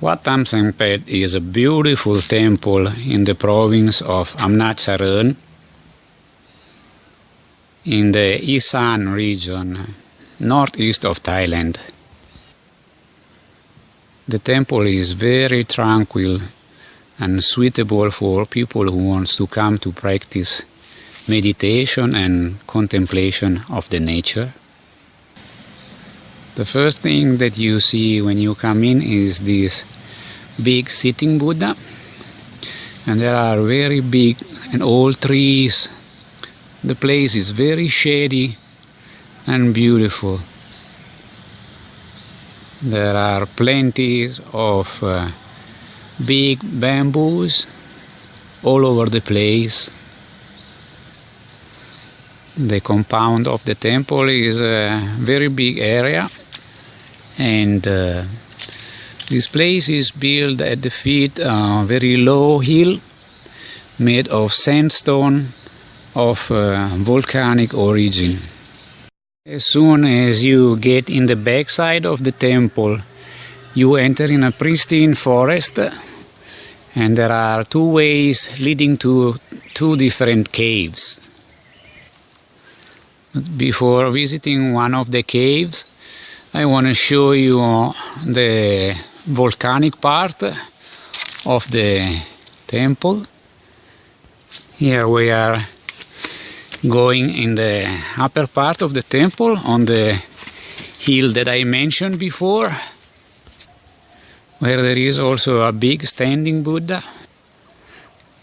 Wat Tham Phet is a beautiful temple in the province of Amnat Charoen in the Isarn region, northeast of Thailand. The temple is very tranquil and suitable for people who want to come to practice meditation and contemplation of the nature. The first thing that you see when you come in is this big sitting Buddha, and there are very big and old trees. The place is very shady and beautiful. There are plenty of big bamboos all over the place. The compound of the temple is a very big area, and this place is built at the feet of a very low hill made of sandstone of volcanic origin. As soon as you get in the backside of the temple, you enter in a pristine forest, and there are two ways leading to two different caves. Before visiting one of the caves, I want to show you the volcanic part of the temple. Here we are going in the upper part of the temple on the hill that I mentioned before, where there is also a big standing Buddha.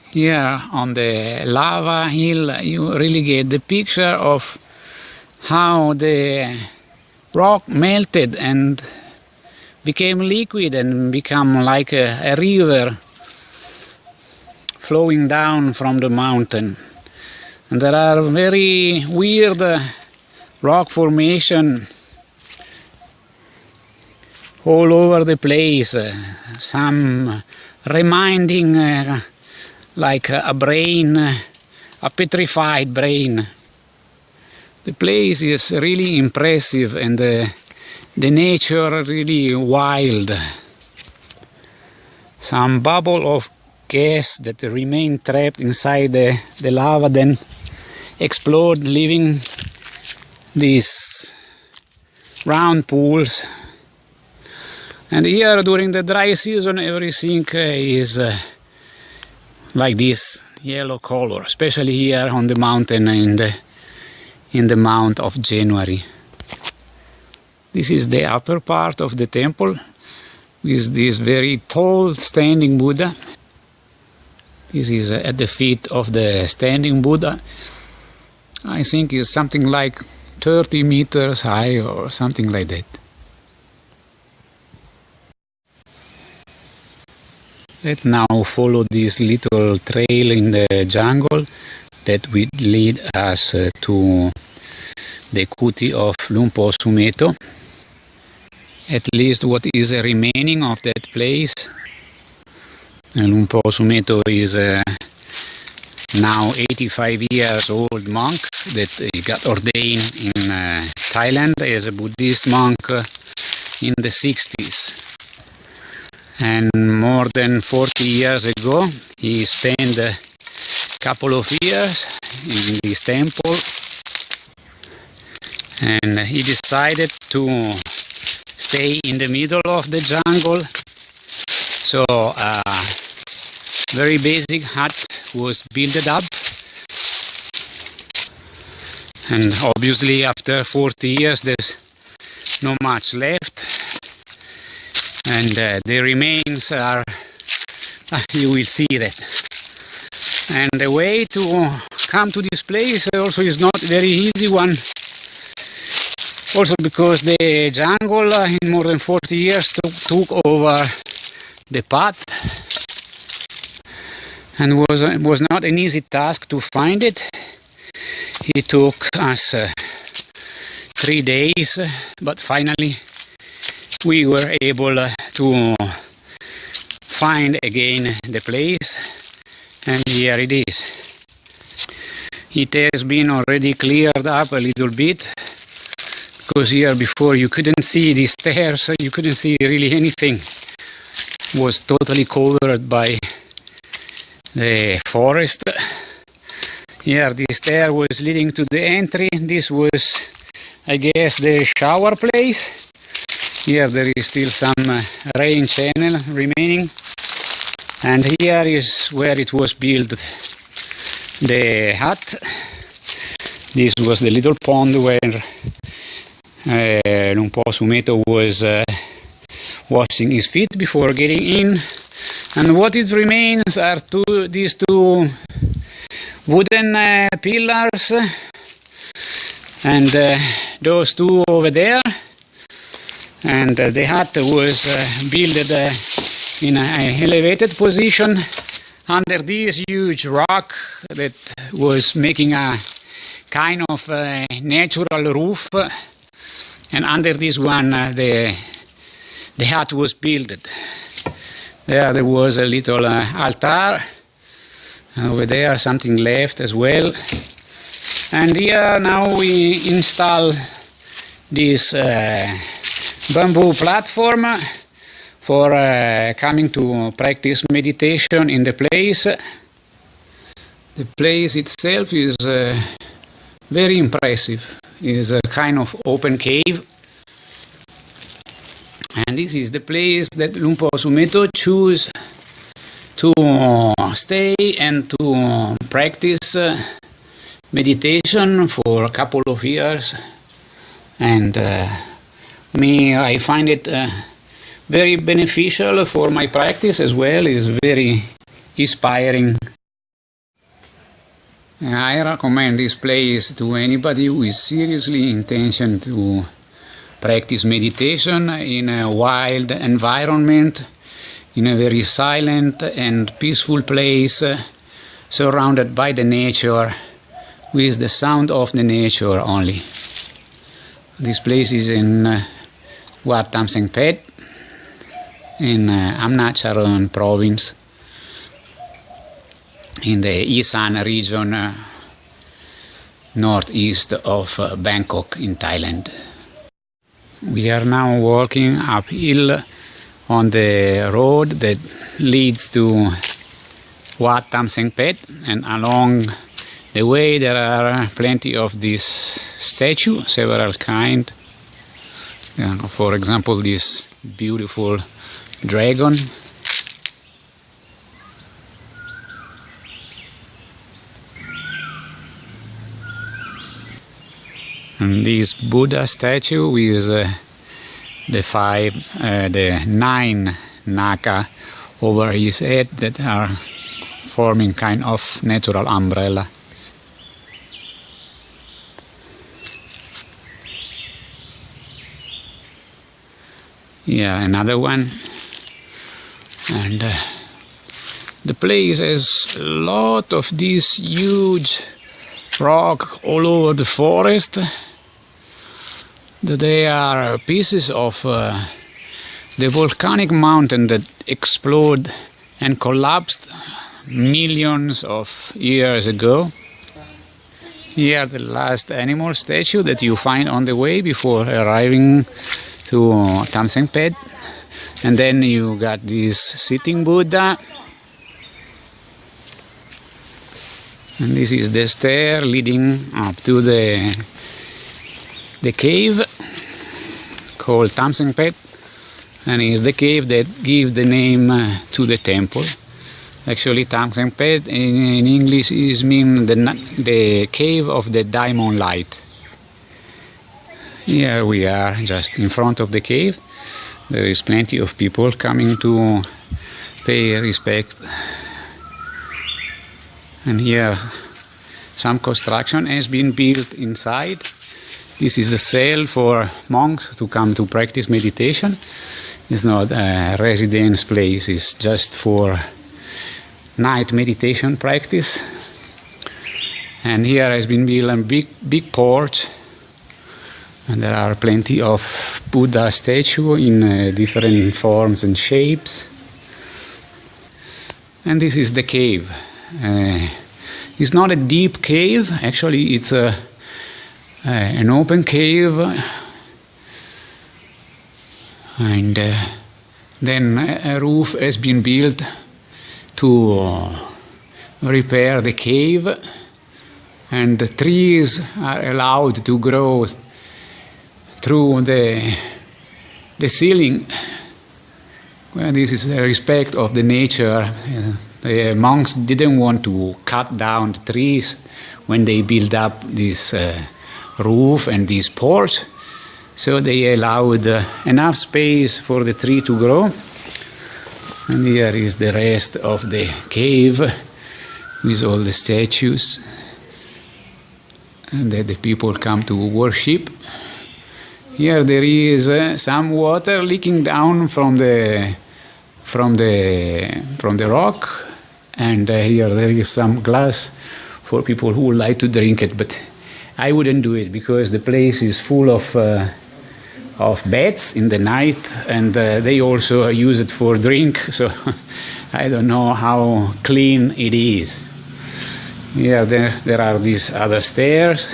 Here on the lava hill you really get the picture of how the rock melted and became liquid and become like a river flowing down from the mountain. And there are very weird rock formation all over the place, some reminding like a brain, a petrified brain. The place is really impressive, and the nature really wild. Some bubble of gas that remain trapped inside the lava then explode, leaving these round pools. And here during the dry season everything is like this yellow color, especially here on the mountain in the month of January. This is the upper part of the temple with this very tall standing Buddha. This is at the feet of the standing Buddha. I think it's something like 30 meters high or something like that. Let's now follow this little trail in the jungle that will lead us to the kuti of Nong Pah Pong, at least what is remaining of that place. Nong Pah Pong is now 85 years old monk that got ordained in Thailand as a Buddhist monk in the 60s. And more than 40 years ago he spent a couple of years in this temple, and he decided to stay in the middle of the jungle. So a very basic hut was built up, and obviously after 40 years there's not much left, and the remains are, you will see that. And the way to come to this place also is not a very easy one, also because the jungle in more than 40 years took over the path, and was not an easy task to find it. It took us 3 days, but finally we were able to find again the place, and here it is. It has been already cleared up a little bit, because here before you couldn't see the stairs, you couldn't see really anything. was totally covered by the forest. Here the stair was leading to the entry. This was, I guess, the shower place. Here there is still some rain channel remaining. And here is where it was built, the hut. This was the little pond where Nong Pah Sumedho was washing his feet before getting in. And what it remains are these two wooden pillars, and those two over there. And the hut was built in an elevated position under this huge rock that was making a kind of natural roof. And under this one the hut was built. There was a little altar. Over there something left as well. And here now we install this bamboo platform for coming to practice meditation in the place. The place itself is very impressive. It is a kind of open cave. And this is the place that Nong Pah Sumedho chose to stay and to practice meditation for a couple of years. And I find it very beneficial for my practice as well. It is very inspiring. I recommend this place to anybody who is seriously intention to practice meditation in a wild environment, in a very silent and peaceful place, surrounded by the nature, with the sound of the nature only. This place is in Wat Tham Phet, in Amnat Charoen province, in the Isarn region, northeast of Bangkok in Thailand. We are now walking uphill on the road that leads to Wat Tham Phet, and along the way there are plenty of these statues, several kinds. For example, this beautiful dragon. And this Buddha statue with the 9 naka over his head that are forming kind of natural umbrella. Yeah, another one. And the place has a lot of these huge rock all over the forest. They are pieces of the volcanic mountain that exploded and collapsed millions of years ago. Here the last animal statue that you find on the way before arriving to Tham Phet. And then you got this sitting Buddha. And this is the stair leading up to the cave called Tham Phet, and it's the cave that gives the name to the temple. Actually, Tham Phet in English is mean the cave of the diamond light. Here we are just in front of the cave. There is plenty of people coming to pay respect. And here some construction has been built inside. This is a cell for monks to come to practice meditation. It's not a residence place, it's just for night meditation practice. And here has been built a big porch, and there are plenty of Buddha statues in different forms and shapes. And this is the cave. It's not a deep cave, actually it's an open cave, and Then a roof has been built to repair the cave, and the trees are allowed to grow through the ceiling. Well, this is a respect of the nature. The monks didn't want to cut down the trees when they built up this roof and this porch, so they allowed enough space for the tree to grow. And here is the rest of the cave with all the statues and that the people come to worship. Here there is some water leaking down from the rock, and here there is some glass for people who would like to drink it, but I wouldn't do it because the place is full of bats in the night, and they also use it for drink, so I don't know how clean it is. Here there are these other stairs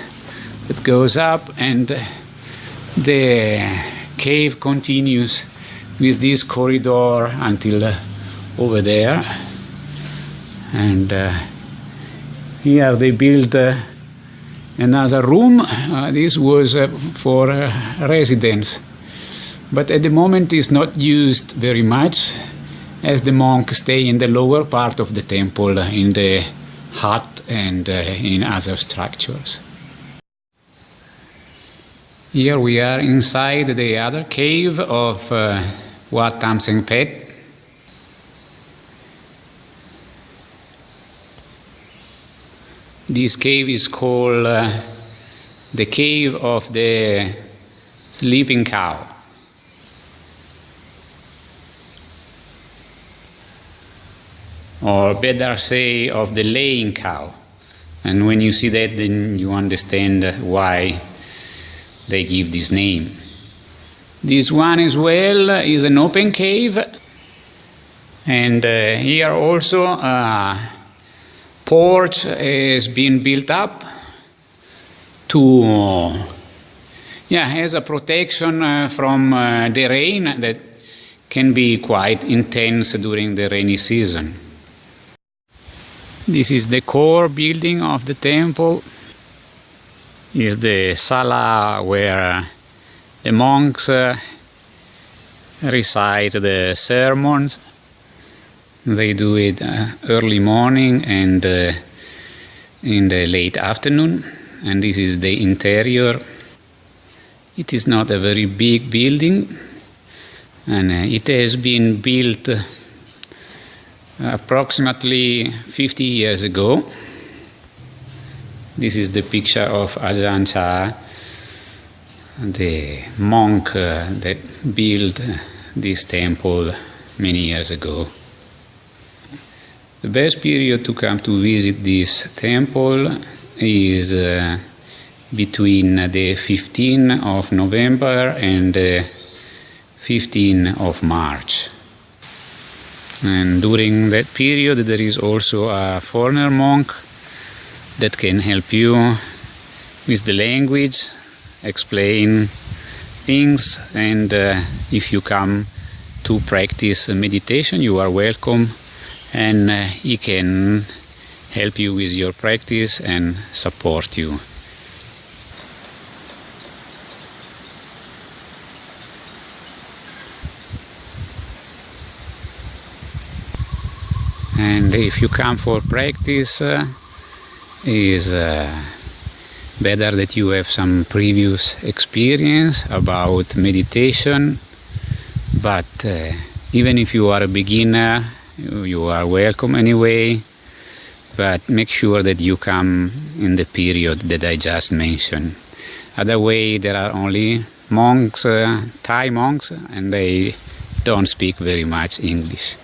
that goes up, and the cave continues with this corridor until over there. And here they built another room. This was for residents, but at the moment is not used very much, as the monks stay in the lower part of the temple, in the hut and in other structures. Here we are inside the other cave of Wat Tham Phet. This cave is called the cave of the sleeping cow. Or better say, of the laying cow. And when you see that, then you understand why they give this name. This one as well is an open cave, and here also a porch has been built up to as a protection from the rain that can be quite intense during the rainy season. This is the core building of the temple. Is the sala where the monks recite the sermons. They do it early morning and in the late afternoon. And this is the interior. It is not a very big building, and it has been built approximately 50 years ago. This is the picture of Ajahn Chah, the monk that built this temple many years ago. The best period to come to visit this temple is between the 15th of November and the 15th of March. And during that period there is also a foreigner monk that can help you with the language, explain things, and if you come to practice meditation, you are welcome, and he can help you with your practice and support you. And if you come for practice, is better that you have some previous experience about meditation, but even if you are a beginner, you are welcome anyway, but make sure that you come in the period that I just mentioned. Otherwise, there are only monks, Thai monks, and they don't speak very much English.